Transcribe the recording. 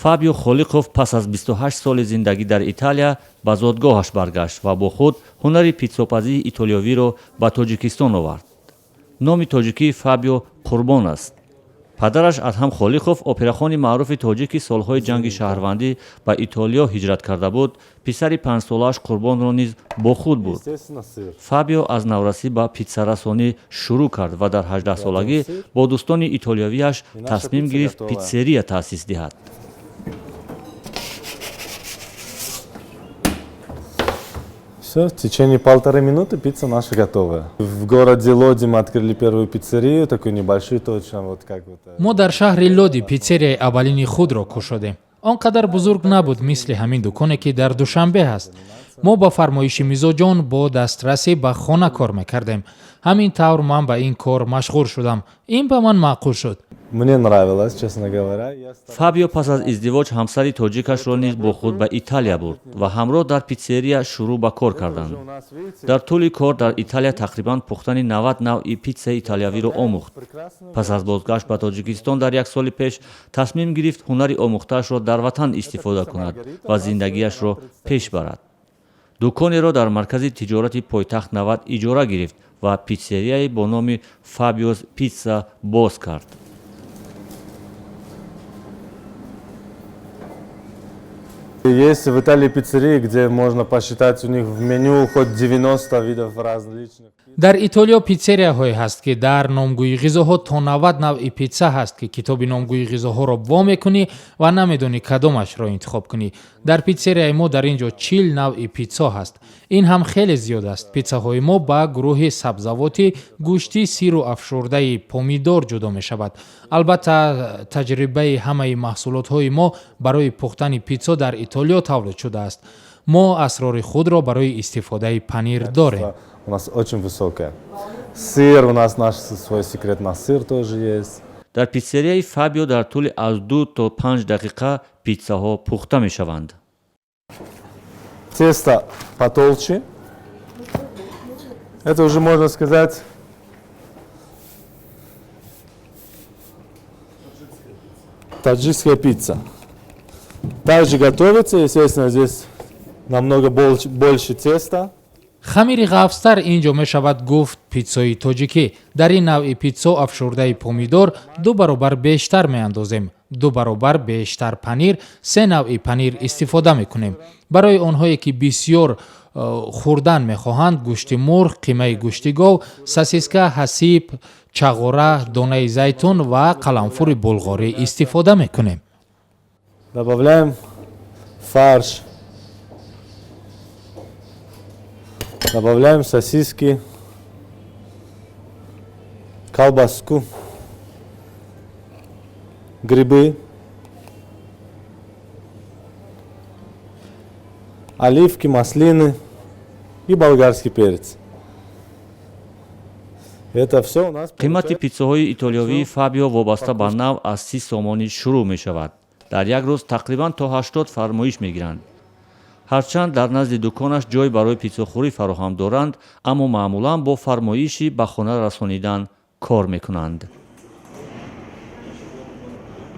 Фабио Холиқов пас аз 28 соли зиндагӣ дар Италия ба зодгоҳаш баргашт ва бо худ ҳунари питсопазии итолиёвиро ба Тоҷикистон овард. номи тоҷикии Фабио Қурбон аст. падараш Адҳам Холиқов операхони маъруфи тоҷики солҳои ҷанги шаҳрвандӣ ба Итолиё ҳиҷрат карда буд. писари 5-солааш Қурбонро низ бо худ бурд. Фабио аз наврасӣ ба питсарасонӣ шурӯъ кард ва дар 18-солагӣ бо дӯстони итолиёвиаш тасмим гирифт питсерия таъсис диҳад. Все, в течение 1,5 минуты пицца наша готовая. В городе Лоди мы открыли первую пиццерию, такую небольшую точно, вот как вот. мо дар шаҳри Лоди питсерияи аввалини худро кушодем. Он қадар бузург набуд мисли ҳамин дуконе ки дар Душанбе ҳаст. мо ба фармоиши мизоҷон бо дастрасӣ ба хона кор мекардем. ҳамин тавр ман ба ин кор машғул шудам. ин ба ман маъқул шуд. Мне нравилось, честно говоря. Фабио пас аз издивоҷ ҳамсари тоҷикашро низ бо худ ба Италия бурд ва ҳамроҳ дар питсерия шурӯъ ба кор карданд. дар тӯли кор дар Италия тақрибан пухтани 90 навъи питсаи италиявиро омӯхт. пас аз бозгашт ба Тоҷикистон дар 1 соли пеш тасмим гирифт ҳунари омӯхтаашро дар ватан истифода кунад ва зиндагиашро пеш барад. дуконеро дар маркази тиҷорати пойтахт 90 иҷора гирифт ва питсерияи бо номи Фабиос Питса боз кард. Есть в Италии пиццерии, где можно посчитать у них в меню хоть 90 видов различных. дар Итолиё питсерияҳое ҳаст ки дар номгӯии ғизоҳо то 90 навъи питса ҳаст ки китоби номгӯии ғизоҳоро во мекунӣ ва намедонӣ кадомашро интихоб кунӣ. дар питсерияи мо дар ин ҷо 40 навъи питсо ҳаст. ин ҳам хеле зиёд аст. питсаҳои мо ба гурӯҳи сабзавоти гӯшти сиру афшурдаи помидор ҷудо мешавад. албатта таҷрибаи ҳамаи маҳсулотҳои мо барои пухтани питсо дар Итолиё тавлид шудааст. мо асрори худро барои истифодаи панир дорем. У нас очень высокая. Сыр, у нас наш свой секрет на сыр тоже есть. дар питсерияи Фабио дар тӯли аз 2 то 5 дақиқа питсаҳо пухта мешаванд. Тесто потолще. Это уже можно сказать таджикская пицца. Также готовится, естественно, здесь намного больше теста. хамири ғафстар ин ҷо мешавад гуфт питсои тоҷикӣ. дар ин навъи питсо афшурдаи помидор 2 баробар бештар меандозем. 2 баробар бештар панир, 3 навъи панир истифода мекунем. барои онҳое ки бисьёр хӯрдан мехоҳанд гӯшти мурғ, қимаи гӯшти гов, сосиска, ҳасиб, чағора, донаи зайтун ва қаламфури булғорӣ истифода мекунем. Добавляем фарш. Добавляем сосиски, колбаску, грибы, оливки, маслины и болгарский перец. Это все у нас. қимати питсаҳои итолиёвии Фабио вобаста ба нав аз 30 сомонӣ шурӯъ мешавад. дар як рӯз тақрибан то 80 фармоиш мегиранд. ҳарчанд дар назди дуконаш ҷой барои питсохӯрӣ фароҳам доранд, аммо маъмулан бо фармоиши ба хона расонидан кор мекунанд.